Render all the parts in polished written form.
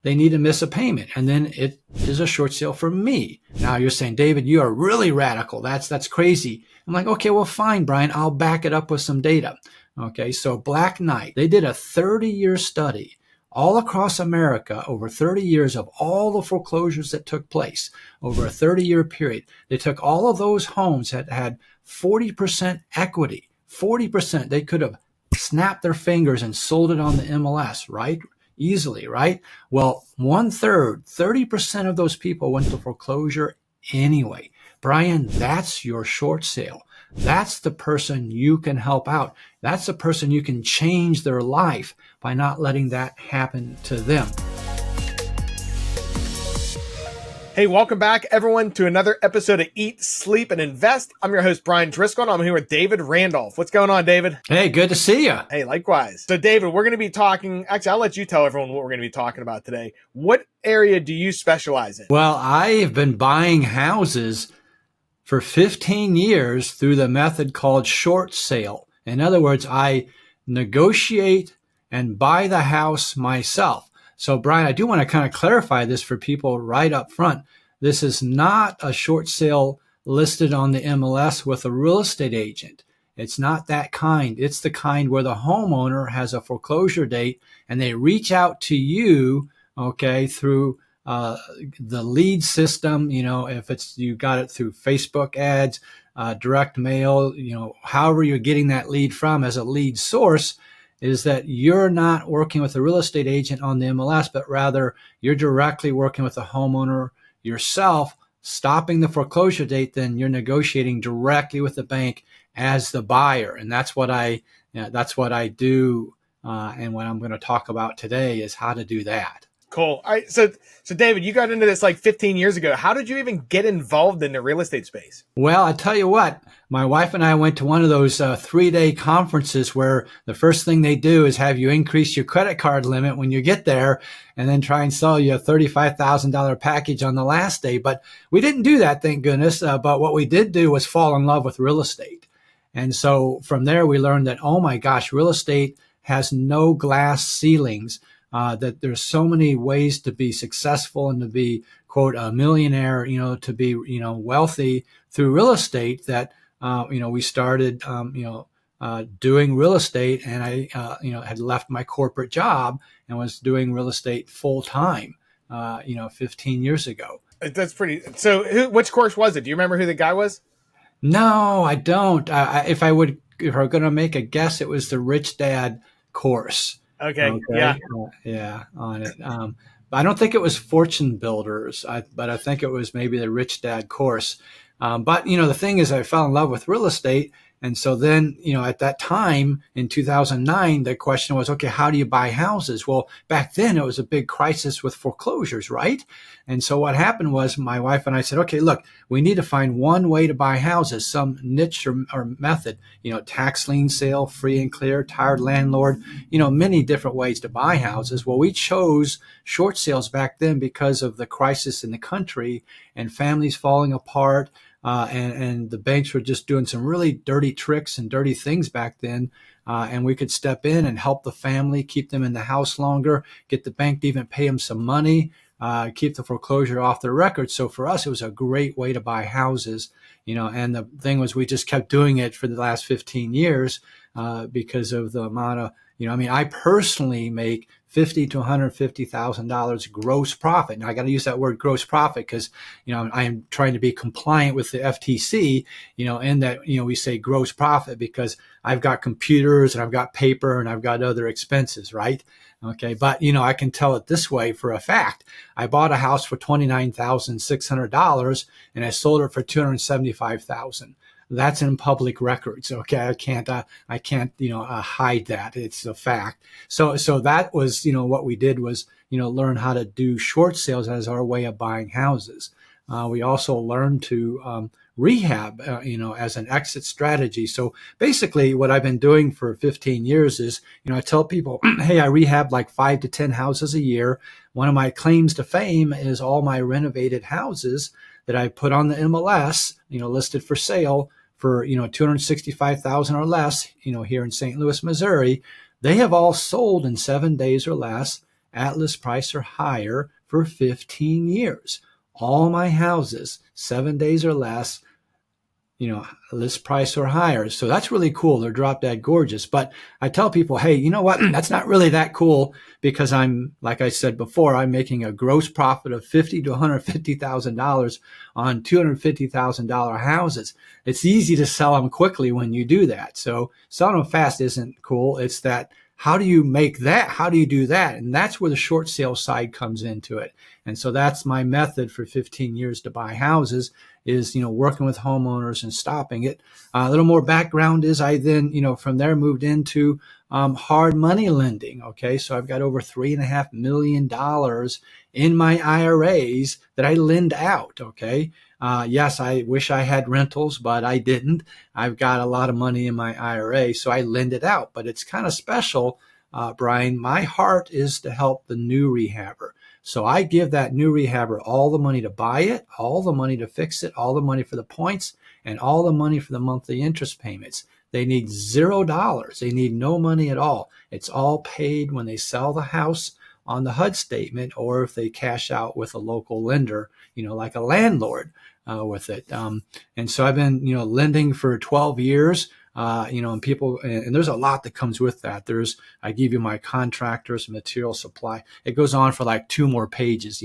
they need to miss a payment, and then it is a short sale for me. Now you're saying, David, you are really radical. That's crazy. I'm like, okay, well, fine, Brian, I'll back it up with some data. Okay, so Black Knight, they did a 30-year study all across America over 30 years of all the foreclosures that took place over a 30-year period. They took all of those homes that had 40% equity, 40%. They could have snapped their fingers and sold it on the MLS, right? Easily, right? Well, 1/3, 30% of those people went to foreclosure anyway. Brian, that's your short sale. That's the person you can help out. That's the person you can change their life by not letting that happen to them. Hey, welcome back, everyone, to another episode of Eat, Sleep, and Invest. I'm your host, Brian Driscoll, and I'm here with David Randolph. What's going on, David? Hey, good to see you. Hey, likewise. So, David, we're going to be talking, actually, I'll let you tell everyone what we're going to be talking about today. What area do you specialize in? Well, I've been buying houses for 15 years through the method called short sale. In other words, I negotiate and buy the house myself. So, Brian, I do want to kind of clarify this for people right up front. This is not a short sale listed on the MLS with a real estate agent. It's not that kind. It's the kind where the homeowner has a foreclosure date and they reach out to you, okay, through the lead system. You know, if it's you got it through Facebook ads, direct mail, you know, however you're getting that lead from as a lead source, is that you're not working with a real estate agent on the MLS, but rather you're directly working with the homeowner yourself, stopping the foreclosure date. Then you're negotiating directly with the bank as the buyer, and that's what I do. And what I'm going to talk about today is how to do that. Cool. All right. So David, you got into this like 15 years ago. How did you even get involved in the real estate space? Well, I tell you what, my wife and I went to one of those 3-day conferences where the first thing they do is have you increase your credit card limit when you get there and then try and sell you a $35,000 package on the last day. But we didn't do that, thank goodness. But what we did do was fall in love with real estate. And so from there, we learned that, oh my gosh, real estate has no glass ceilings. That there's so many ways to be successful and to be, quote, a millionaire, you know, to be, you know, wealthy through real estate that, we started, doing real estate, and I, had left my corporate job and was doing real estate full time, 15 years ago. That's pretty. So which course was it? Do you remember who the guy was? No, I don't. If I were going to make a guess, it was the Rich Dad course. Okay. Yeah, on it. But I don't think it was Fortune Builders, but I think it was maybe the Rich Dad course. But, the thing is, I fell in love with real estate. And so then, at that time in 2009, the question was, okay, how do you buy houses? Well, back then it was a big crisis with foreclosures, right? And so what happened was my wife and I said, okay, look, we need to find one way to buy houses, some niche or method, tax lien sale, free and clear, tired landlord, many different ways to buy houses. Well, we chose short sales back then because of the crisis in the country and families falling apart. And the banks were just doing some really dirty tricks and dirty things back then. And we could step in and help the family, keep them in the house longer, get the bank to even pay them some money, keep the foreclosure off their record. So for us, it was a great way to buy houses, and the thing was we just kept doing it for the last 15 years because of the amount of, I personally make $50,000 to $150,000 gross profit. Now I got to use that word gross profit because, I am trying to be compliant with the FTC, in that, we say gross profit because I've got computers and I've got paper and I've got other expenses, right? Okay. But, I can tell it this way for a fact. I bought a house for $29,600 and I sold it for $275,000. That's in public records. Okay. I can't hide that. It's a fact. So that was, what we did was, learn how to do short sales as our way of buying houses. We also learned to, rehab, as an exit strategy. So basically what I've been doing for 15 years is, I tell people, hey, I rehab like 5 to 10 houses a year. One of my claims to fame is all my renovated houses that I put on the MLS, listed for sale for, $265,000 or less, here in St. Louis, Missouri. They have all sold in 7 days or less. at list price or higher for 15 years. All my houses, 7 days or less, list price or higher. So that's really cool. They're drop dead gorgeous. But I tell people, hey, you know what? That's not really that cool because like I said before, I'm making a gross profit of $50,000 to $150,000 on $250,000 houses. It's easy to sell them quickly when you do that. So selling them fast isn't cool. It's that, how do you make that? How do you do that? And that's where the short sale side comes into it. And so that's my method for 15 years to buy houses is, working with homeowners and stopping it. A little more background is I then, from there moved into hard money lending. Okay. So I've got over $3.5 million in my IRAs that I lend out. Okay. Yes, I wish I had rentals, but I didn't. I've got a lot of money in my IRA, so I lend it out. But it's kind of special, Brian. My heart is to help the new rehabber. So I give that new rehabber all the money to buy it, all the money to fix it, all the money for the points, and all the money for the monthly interest payments. They need $0. They need no money at all. It's all paid when they sell the house on the HUD statement, or if they cash out with a local lender, like a landlord with it. And so I've been, lending for 12 years. And people, and there's a lot that comes with that. I give you my contractors, material supply. It goes on for like 2 more pages.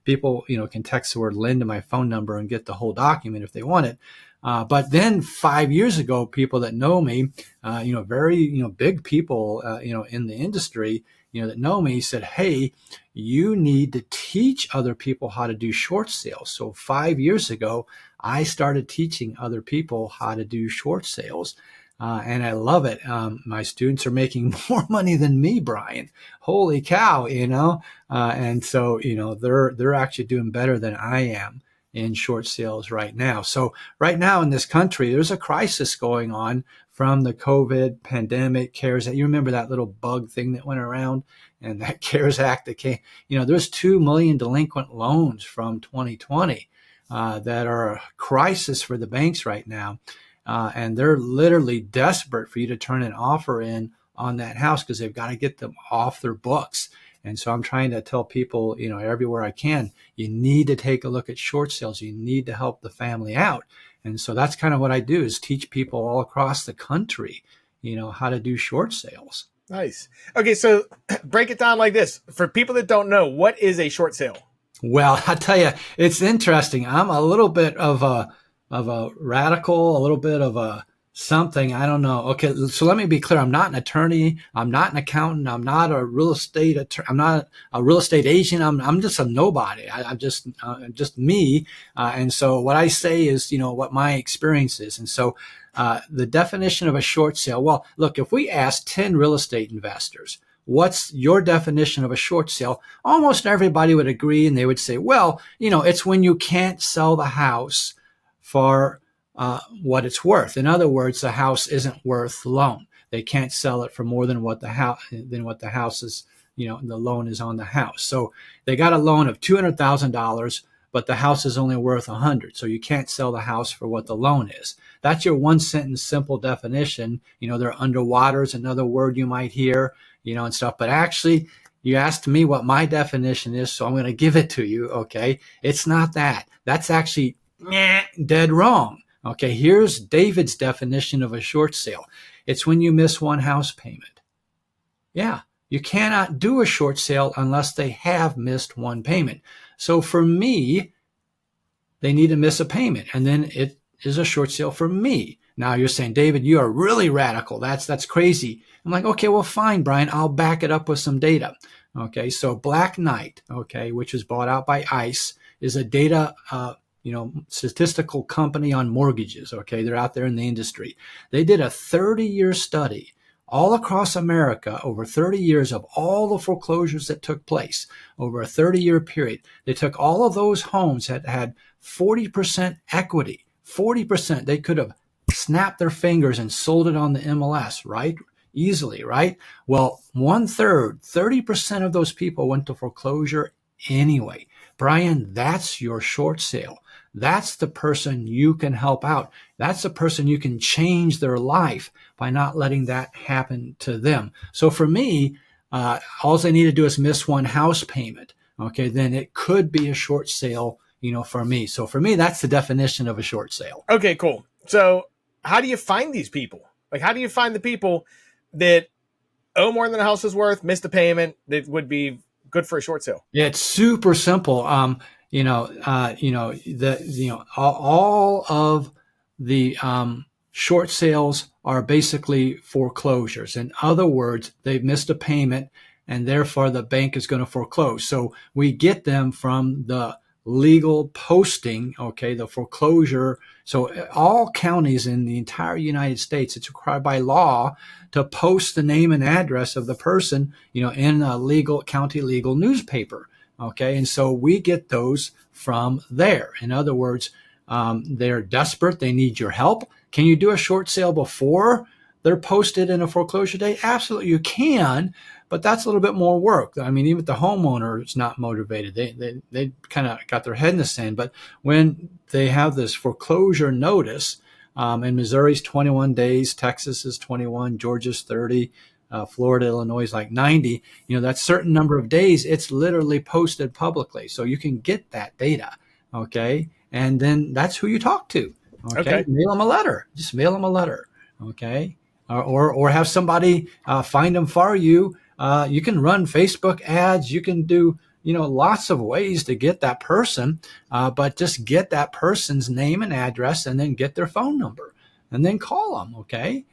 People, can text the word lend to my phone number and get the whole document if they want it. But then 5 years ago, people that know me, very, big people, in the industry, that know me said, hey, you need to teach other people how to do short sales. So 5 years ago, I started teaching other people how to do short sales. And I love it. My students are making more money than me, Brian. Holy cow, and so, they're actually doing better than I am in short sales right now. So right now in this country, there's a crisis going on from the COVID pandemic, CARES Act. You remember that little bug thing that went around and that CARES Act that came, there's 2 million delinquent loans from 2020 that are a crisis for the banks right now. And they're literally desperate for you to turn an offer in on that house because they've got to get them off their books. And so I'm trying to tell people, everywhere I can, you need to take a look at short sales. You need to help the family out. And so that's kind of what I do is teach people all across the country, how to do short sales. Nice. Okay. So break it down like this. For people that don't know, what is a short sale? Well, I tell you, it's interesting. I'm a little bit of a radical, a little bit of a something. I don't know. Okay, so let me be clear. I'm not an attorney. I'm not an accountant. I'm not a real estate attorney. I'm not a real estate agent. I'm just a nobody. I'm just me. And so what I say is, what my experience is. And so the definition of a short sale. Well, look, if we ask 10 real estate investors, what's your definition of a short sale? Almost everybody would agree, and they would say, well, it's when you can't sell the house for what it's worth. In other words, the house isn't worth the loan. They can't sell it for more than what the house is, the loan is on the house. So they got a loan of $200,000, but the house is only worth $100,000. So you can't sell the house for what the loan is. That's your one sentence simple definition. They're underwater is another word you might hear, and stuff. But actually, you asked me what my definition is, so I'm going to give it to you. Okay, it's not that. That's actually dead wrong. Okay, here's David's definition of a short sale. It's when you miss one house payment. Yeah, you cannot do a short sale unless they have missed one payment. So for me, they need to miss a payment, and then it is a short sale for me. Now you're saying, David, you are really radical. That's crazy. I'm like, okay, well, fine, Brian. I'll back it up with some data. Okay, so Black Knight, okay, which was bought out by ICE, is a data statistical company on mortgages. Okay. They're out there in the industry. They did a 30-year study all across America over 30 years of all the foreclosures that took place over a 30-year period. They took all of those homes that had 40% equity, 40%. They could have snapped their fingers and sold it on the MLS, right? Easily, right? Well, 1/3, 30% of those people went to foreclosure anyway. Brian, that's your short sale. That's the person you can help out. That's the person you can change their life by not letting that happen to them. So for me, all they need to do is miss one house payment. Okay, then it could be a short sale, for me. So for me, that's the definition of a short sale. Okay, cool. So how do you find these people? Like, how do you find the people that owe more than the house is worth, missed a payment, that would be good for a short sale? Yeah, it's super simple. All of the short sales are basically foreclosures. In other words, they've missed a payment and therefore the bank is going to foreclose. So we get them from the legal posting, okay, the foreclosure. So all counties in the entire United States, it's required by law to post the name and address of the person, in a county legal newspaper. Okay. And so we get those from there. In other words, they're desperate. They need your help. Can you do a short sale before they're posted in a foreclosure date? Absolutely, you can, but that's a little bit more work. I mean, even the homeowner is not motivated. They kind of got their head in the sand. But when they have this foreclosure notice, in Missouri's 21 days, Texas is 21, Georgia's 30, Florida, Illinois is like 90. That certain number of days, it's literally posted publicly, so you can get that data. Okay, and then that's who you talk to. Okay. Mail them a letter. Just mail them a letter. Okay. Or have somebody find them for you. You can run Facebook ads. You can do, lots of ways to get that person. But just get that person's name and address and then get their phone number and then call them. Okay.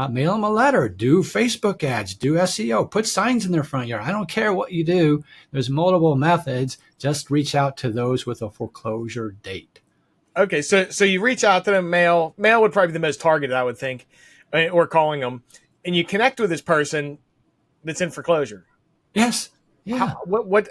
Mail them a letter. Do Facebook ads. Do SEO. Put signs in their front yard. I don't care what you do. There's multiple methods. Just reach out to those with a foreclosure date. Okay, so you reach out to them, mail would probably be the most targeted, I would think, or calling them, and you connect with this person that's in foreclosure. Yes. Yeah.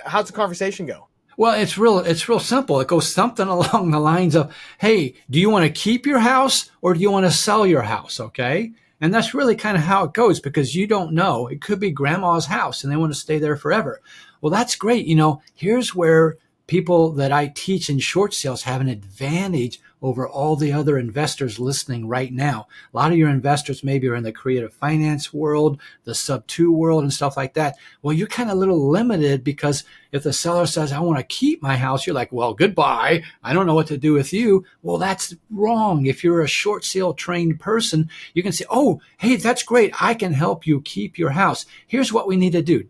How's the conversation go? Well, it's real simple. It goes something along the lines of, hey, do you want to keep your house or do you want to sell your house? Okay. And that's really kind of how it goes, because you don't know. It could be grandma's house and they want to stay there forever. Well, that's great. Here's where people that I teach in short sales have an advantage over all the other investors listening right now. A lot of your investors maybe are in the creative finance world, the sub-2 world and stuff like that. Well, you're kind of a little limited, because if the seller says, I want to keep my house, you're like, well, goodbye. I don't know what to do with you. Well, that's wrong. If you're a short sale trained person, you can say, oh, hey, that's great. I can help you keep your house. Here's what we need to do. ...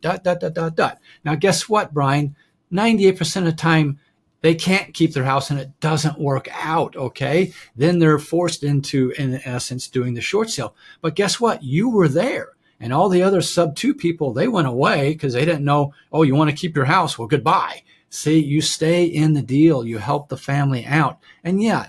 Now, guess what, Brian? 98% of the time, they can't keep their house and it doesn't work out, okay? Then they're forced into, in essence, doing the short sale. But guess what? You were there. And all the other sub-2 people, they went away because they didn't know, oh, you want to keep your house? Well, goodbye. See, you stay in the deal. You help the family out. And yeah,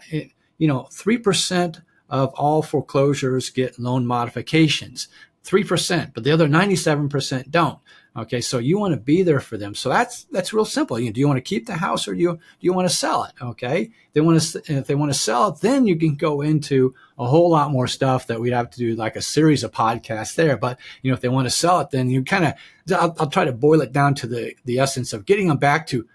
3% of all foreclosures get loan modifications. 3%, but the other 97% don't. Okay, so you want to be there for them. So that's real simple. Do you want to keep the house or do you want to sell it? Okay, if they want to sell it, then you can go into a whole lot more stuff that we'd have to do, like a series of podcasts there. But if they want to sell it, then you kind of, I'll try to boil it down to the essence of getting them back to,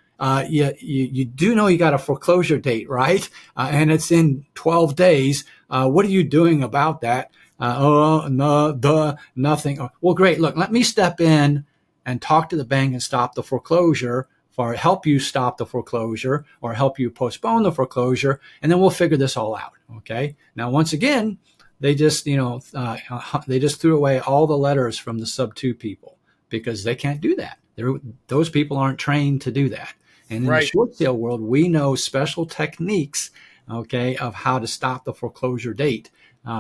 you do know you got a foreclosure date, right? And it's in 12 days. What are you doing about that? Nothing. Well, great. Look, let me step in and talk to the bank and stop the foreclosure, or help you stop the foreclosure, or help you postpone the foreclosure, and then we'll figure this all out. Okay. Now, once again, they just threw away all the letters from the sub-2 people because they can't do that. Those people aren't trained to do that. And in the short sale world, we know special techniques, okay, of how to stop the foreclosure date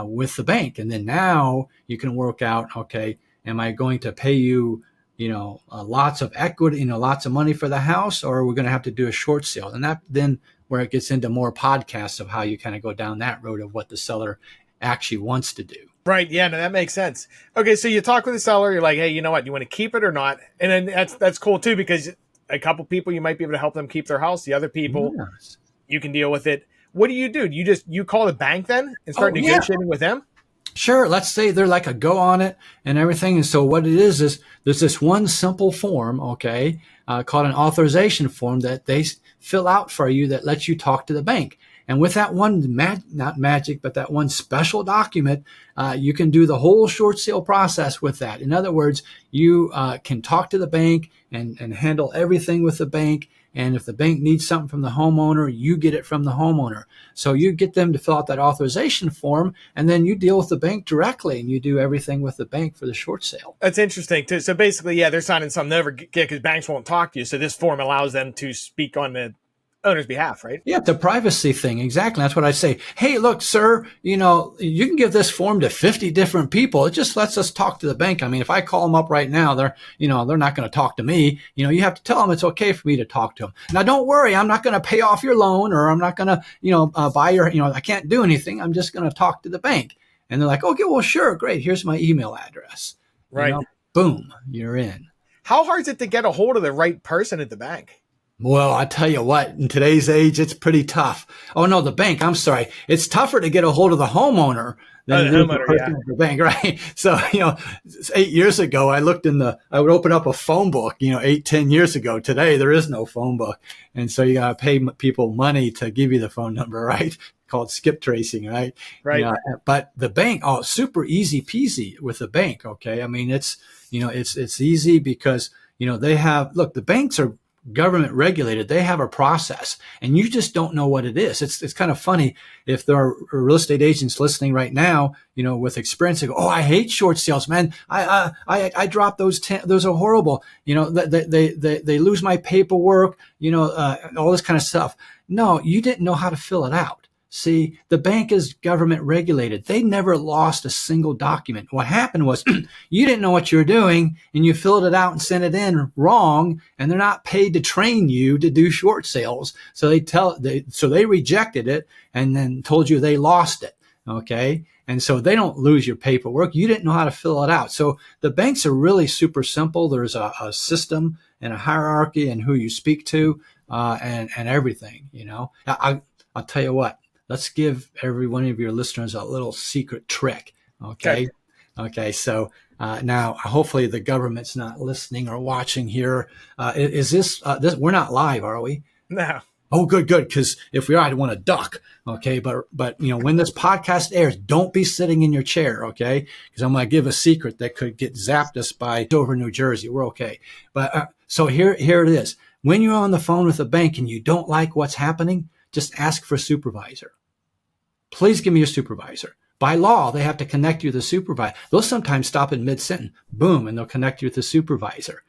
with the bank. And then now you can work out, okay, am I going to pay you, lots of equity, lots of money for the house, or we're going to have to do a short sale? And that then where it gets into more podcasts of how you kind of go down that road of what the seller actually wants to do. Right. Yeah, no, that makes sense. Okay, so you talk with the seller, you're like, hey, you know what, you want to keep it or not? And then that's cool too, because a couple people you might be able to help them keep their house. The other people, you can deal with it. What do? You call the bank then and start negotiating with them? Sure. Let's say they're like a go on it and everything. And so what it is there's this one simple form, okay, called an authorization form that they fill out for you that lets you talk to the bank. And with that one, not magic, but that one special document, you can do the whole short sale process with that. In other words, you can talk to the bank and handle everything with the bank. And if the bank needs something from the homeowner, you get it from the homeowner. So you get them to fill out that authorization form, and then you deal with the bank directly, and you do everything with the bank for the short sale. That's interesting too. So basically, yeah, they're signing something over because banks won't talk to you. So this form allows them to speak on the owner's behalf, right? Yeah, the privacy thing. Exactly. That's what I say. Hey, look, sir, you can give this form to 50 different people. It just lets us talk to the bank. I mean, if I call them up right now, they're not going to talk to me. You have to tell them it's okay for me to talk to them. Now, don't worry. I'm not going to pay off your loan, or I'm not going to, buy your, I can't do anything. I'm just going to talk to the bank. And they're like, okay, well, sure. Great. Here's my email address. Right. Boom, you're in. How hard is it to get a hold of the right person at the bank? Well, I tell you what, in today's age, it's pretty tough. Oh, no, the bank, I'm sorry. It's tougher to get a hold of the homeowner than the person at the bank, right? So, 8 years ago, I would open up a phone book, 8-10 years ago. Today, there is no phone book. And so you got to pay people money to give you the phone number, right? Called skip tracing, right? Right. But the bank, super easy peasy with the bank. Okay. I mean, it's easy because, the banks are government regulated. They have a process, and you just don't know what it is. It's kind of funny if there are real estate agents listening right now, with experience. They go, "Oh, I hate short sales, man. I dropped those 10. Those are horrible. They lose my paperwork. All this kind of stuff." No, you didn't know how to fill it out. See, the bank is government regulated. They never lost a single document. What happened was you didn't know what you were doing, and you filled it out and sent it in wrong, and they're not paid to train you to do short sales. So they rejected it and then told you they lost it. Okay. And so they don't lose your paperwork. You didn't know how to fill it out. So the banks are really super simple. There's a system and a hierarchy and who you speak to, and everything, I'll tell you what. Let's give every one of your listeners a little secret trick. Okay. So now, hopefully, the government's not listening or watching here. Is this? We're not live, are we? No. Oh, good. Because if we are, I'd want to duck. Okay. But when this podcast airs, don't be sitting in your chair. Okay. Because I'm going to give a secret that could get zapped us by Dover, New Jersey. We're okay. But so here it is. When you're on the phone with a bank and you don't like what's happening, just ask for a supervisor. Please give me your supervisor. By law, they have to connect you to the supervisor. They'll sometimes stop in mid-sentence, boom, and they'll connect you with the supervisor.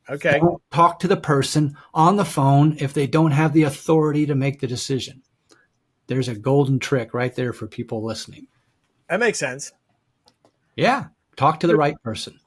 Okay. Don't talk to the person on the phone if they don't have the authority to make the decision. There's a golden trick right there for people listening. That makes sense. Yeah, talk to the right person.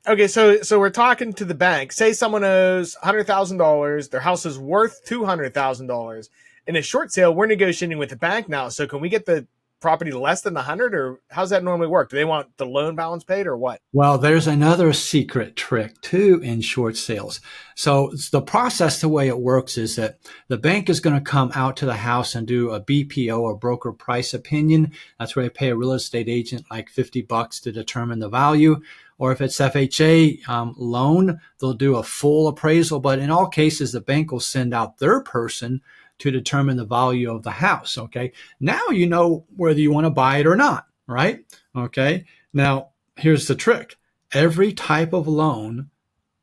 Okay, so we're talking to the bank. Say someone owes $100,000. Their house is worth $200,000. In a short sale, we're negotiating with the bank now. So can we get the property less than 100, or how's that normally work? Do they want the loan balance paid or what? Well, there's another secret trick too in short sales. So the process, the way it works is that the bank is going to come out to the house and do a BPO or broker price opinion. That's where they pay a real estate agent like $50 to determine the value. Or if it's FHA loan, they'll do a full appraisal. But in all cases, the bank will send out their person to determine the value of the house. Okay. Now you know whether you want to buy it or not, right? Okay. Now here's the trick. Every type of loan,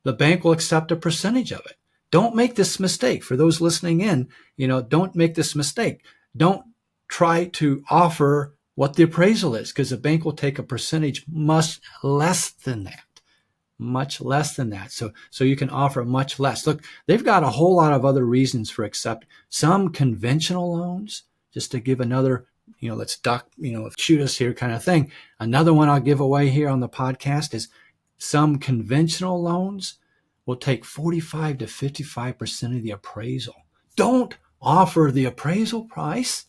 the bank will accept a percentage of it. Don't make this mistake. For those listening in, don't make this mistake. Don't try to offer what the appraisal is, because the bank will take a percentage much less than that. So you can offer much less. Look, they've got a whole lot of other reasons for accept. Some conventional loans, just to give another, let's duck, shoot us here kind of thing. Another one I'll give away here on the podcast is some conventional loans will take 45 to 55% of the appraisal. Don't offer the appraisal price.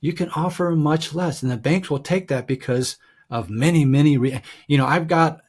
You can offer much less, and the banks will take that because of many, I've got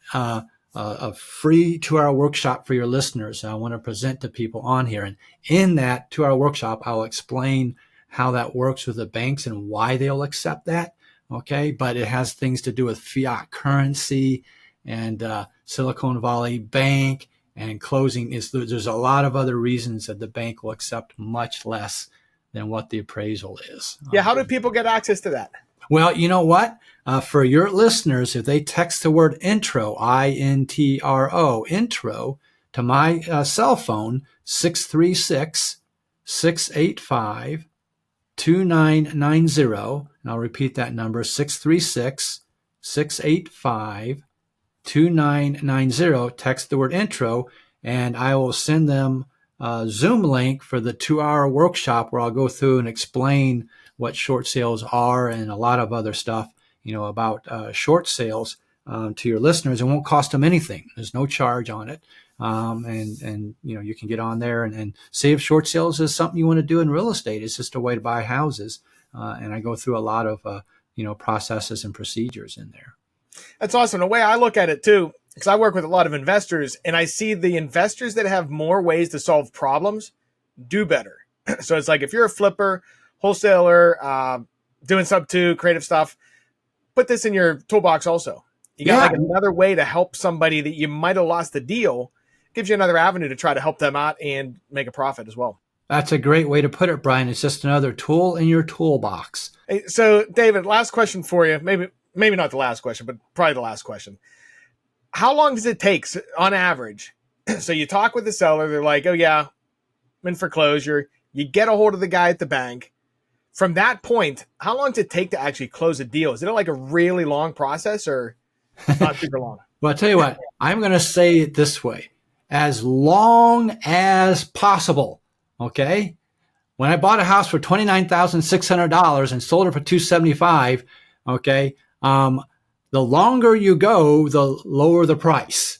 a free 2-hour workshop for your listeners I want to present to people on here. And in that 2-hour workshop, I'll explain how that works with the banks and why they'll accept that. Okay. But it has things to do with fiat currency and Silicon Valley Bank and closing. There's a lot of other reasons that the bank will accept much less than what the appraisal is. Yeah. How do people get access to that? Well, you know what? For your listeners, if they text the word intro, INTRO, intro, to my cell phone, 636-685-2990, and I'll repeat that number, 636-685-2990, text the word intro, and I will send them a Zoom link for the 2-hour workshop where I'll go through and explain what short sales are and a lot of other stuff, about short sales to your listeners. It won't cost them anything. There's no charge on it. And you can get on there and see if short sales is something you want to do in real estate. It's just a way to buy houses. And I go through a lot of, processes and procedures in there. That's awesome. The way I look at it too, because I work with a lot of investors, and I see the investors that have more ways to solve problems do better. So it's like, if you're a flipper, wholesaler, doing sub two, creative stuff, put this in your toolbox also. You got like another way to help somebody that you might have lost the deal. Gives you another avenue to try to help them out and make a profit as well. That's a great way to put it, Brian. It's just another tool in your toolbox. Hey, so David, last question for you. Maybe not the last question, but probably the last question. How long does it take on average? So you talk with the seller. They're like, oh yeah, I'm in foreclosure. You get a hold of the guy at the bank. From that point, how long does it take to actually close a deal? Is it like a really long process or not super long? Well, I'll tell you what, I'm going to say it this way. As long as possible, okay? When I bought a house for $29,600 and sold it for $275,000, okay, the longer you go, the lower the price.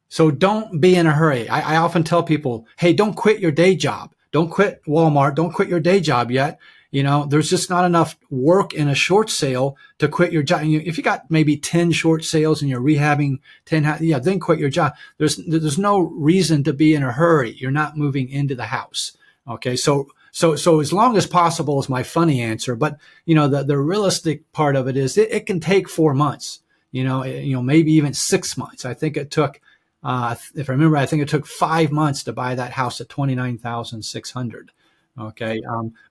So don't be in a hurry. I often tell people, hey, don't quit your day job. Don't quit Walmart. Don't quit your day job yet. There's just not enough work in a short sale to quit your job. If you got maybe 10 short sales and you're rehabbing 10, then quit your job. There's no reason to be in a hurry. You're not moving into the house. Okay. So as long as possible is my funny answer. But, the realistic part of it is it can take 4 months, maybe even 6 months. I think it took, if I remember, I think it took 5 months to buy that house at $29,600. Okay.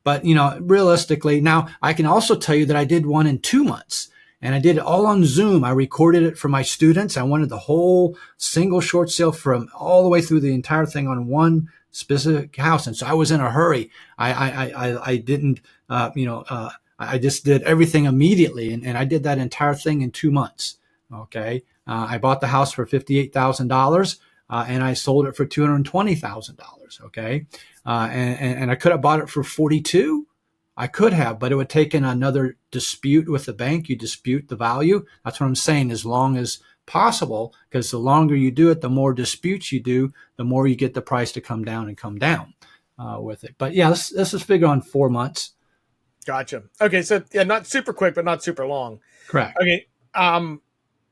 But realistically, now I can also tell you that I did one in 2 months, and I did it all on Zoom. I recorded it for my students. I wanted the whole single short sale from all the way through the entire thing on one specific house. And so I was in a hurry. I didn't, I just did everything immediately. And I did that entire thing in 2 months. Okay. I bought the house for $58,000, and I sold it for $220,000. Okay. And I could have bought it for 42. I could have, but it would take in another dispute with the bank. You dispute the value. That's what I'm saying, as long as possible, because the longer you do it, the more disputes you do, the more you get the price to come down with it. But yeah, let's just figure on 4 months. Gotcha. Okay. So yeah, not super quick, but not super long. Correct. Okay.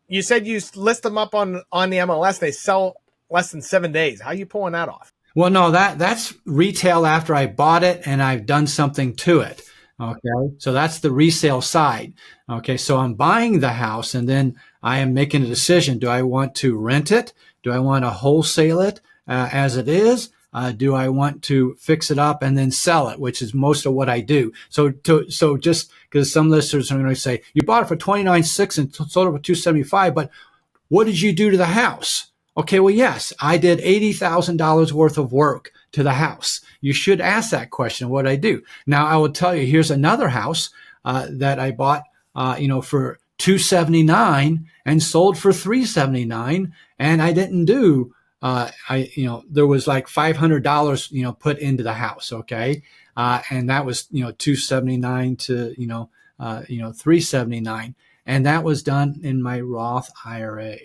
You said you list them up on the MLS. They sell less than 7 days. How are you pulling that off? Well, no, that's retail after I bought it and I've done something to it. Okay. So that's the resale side. Okay. So I'm buying the house and then I am making a decision. Do I want to rent it? Do I want to wholesale it as it is? Do I want to fix it up and then sell it, which is most of what I do. So just because some listeners are going to say, you bought it for $29,600 and sold it for $275,000, but what did you do to the house? Okay, well, yes, I did $80,000 worth of work to the house. You should ask that question, what I do. Now, I will tell you, here's another house that I bought, for $279,000 and sold for $379,000, and I didn't do. There was like $500, put into the house. Okay, and that was $279,000 to $379,000, and that was done in my Roth IRA.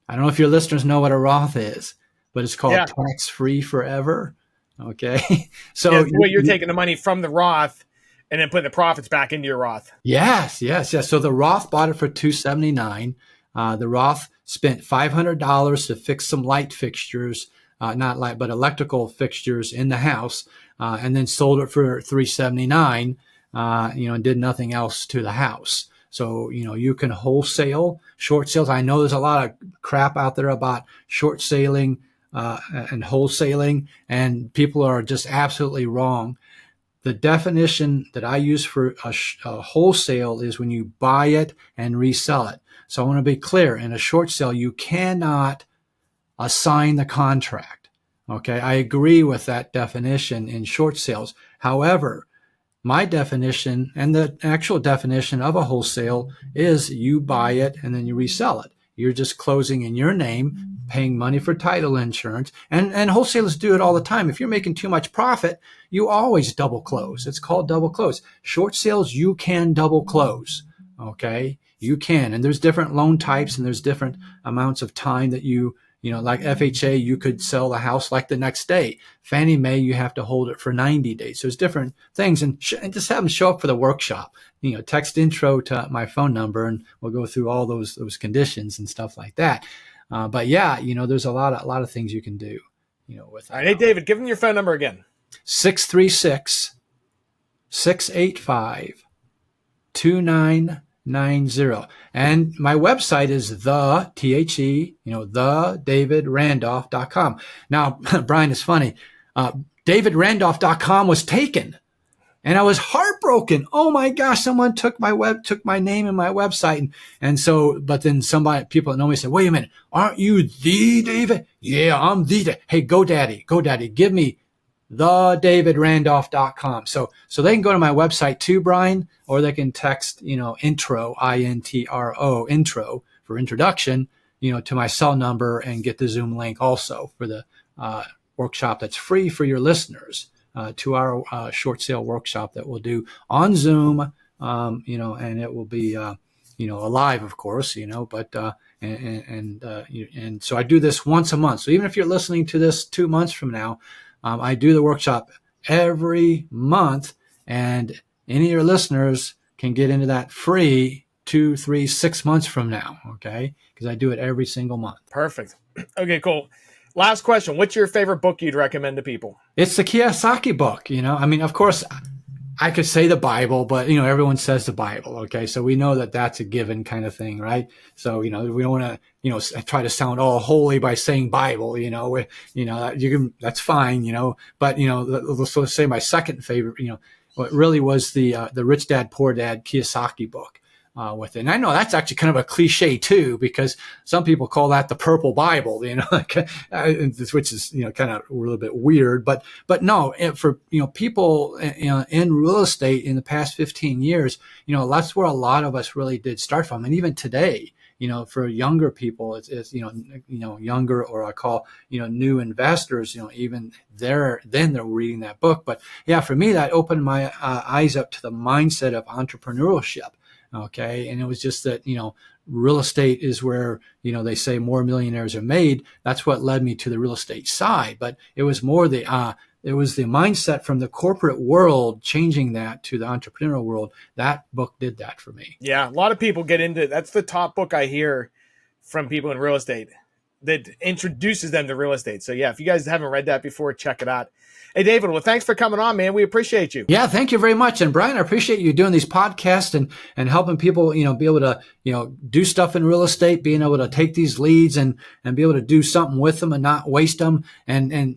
I don't know if your listeners know what a Roth is, but it's called tax-free forever. Okay. So you're taking the money from the Roth and then putting the profits back into your Roth. Yes. So the Roth bought it for $279,000. The Roth spent $500 to fix some light fixtures, not light, but electrical fixtures in the house, and then sold it for $379,000, and did nothing else to the house. So, you can wholesale short sales. I know there's a lot of crap out there about short selling and wholesaling, and people are just absolutely wrong. the definition that I use for a wholesale is when you buy it and resell it. So I want to be clear, in a short sale, you cannot assign the contract. Okay, I agree with that definition in short sales. However, my definition and the actual definition of a wholesale is you buy it and then you resell it. You're just closing in your name, paying money for title insurance. And wholesalers do it all the time. If you're making too much profit, you always double close. It's called double close. Short sales, you can double close. Okay, you can. And there's different loan types and there's different amounts of time that like FHA, you could sell the house like the next day. Fannie Mae, you have to hold it for 90 days. There's different things, and just have them show up for the workshop. Text intro to my phone number, and we'll go through all those conditions and stuff like that. But yeah, there's a lot of things you can do. With all right, hey David, give them your phone number again. 636-685-2990. And my website is thedavidrandolph.com. Now, Brian, it's funny. davidrandolph.com was taken, and I was heartbroken. Oh my gosh, someone took my name and my website. And so, but then people that know me said, wait a minute, aren't you the David? Yeah, I'm the Hey, GoDaddy, give me thedavidrandolph.com. So they can go to my website too, Brian, or they can text, intro, INTRO, intro for introduction, to my cell number and get the Zoom link also for the workshop that's free for your listeners, to our short sale workshop that we'll do on Zoom, and it will be, alive, of course, but, and so I do this once a month. So even if you're listening to this 2 months from now, I do the workshop every month, and any of your listeners can get into that free 2, 3, 6 months from now. Okay. Because I do it every single month. Perfect. Okay, cool. Last question. What's your favorite book you'd recommend to people? It's the Kiyosaki book. Of course I could say the Bible, but everyone says the Bible. Okay. So we know that that's a given kind of thing, right? So, we don't want to, try to sound all holy by saying Bible, that's fine, but, let's say my second favorite, what really was the Rich Dad, Poor Dad Kiyosaki book. With it. And I know that's actually kind of a cliche too, because some people call that the purple Bible, which is, kind of a little bit weird, but no, for, people, in real estate in the past 15 years, that's where a lot of us really did start from. And even today, for younger people, it's younger, or I call, new investors, even they're reading that book. But yeah, for me, that opened my eyes up to the mindset of entrepreneurship. Okay. And it was just that, real estate is where, they say more millionaires are made. That's what led me to the real estate side. But it was more it was the mindset from the corporate world, changing that to the entrepreneurial world. That book did that for me. Yeah. A lot of people get into it. That's the top book I hear from people in real estate that introduces them to real estate. So yeah, if you guys haven't read that before, check it out. Hey, David, well, thanks for coming on, man. We appreciate you. Yeah, thank you very much. And Brian, I appreciate you doing these podcasts and helping people, be able to, do stuff in real estate, being able to take these leads and be able to do something with them and not waste them. And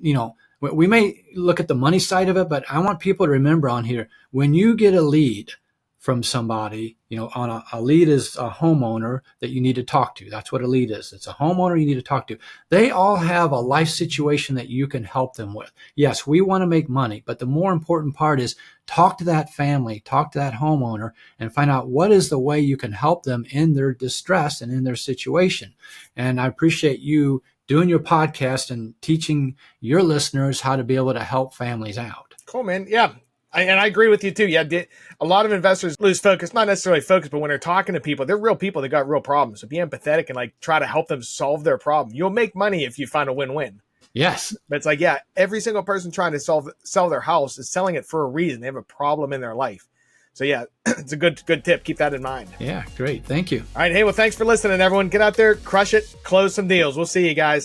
we may look at the money side of it, but I want people to remember on here, when you get a lead from somebody, on a lead is a homeowner that you need to talk to. That's what a lead is. It's a homeowner you need to talk to. They all have a life situation that you can help them with. Yes, we want to make money, but the more important part is talk to that family, talk to that homeowner, and find out what is the way you can help them in their distress and in their situation. And I appreciate you doing your podcast and teaching your listeners how to be able to help families out. Cool, man. Yeah. And I agree with you too. Yeah, a lot of investors lose focus, not necessarily focus, but when they're talking to people, they're real people that got real problems. So be empathetic and try to help them solve their problem. You'll make money if you find a win-win. Yes. But it's every single person trying to sell their house is selling it for a reason. They have a problem in their life. So yeah, it's a good tip. Keep that in mind. Yeah, great. Thank you. All right. Hey, well, thanks for listening, everyone. Get out there, crush it, close some deals. We'll see you guys.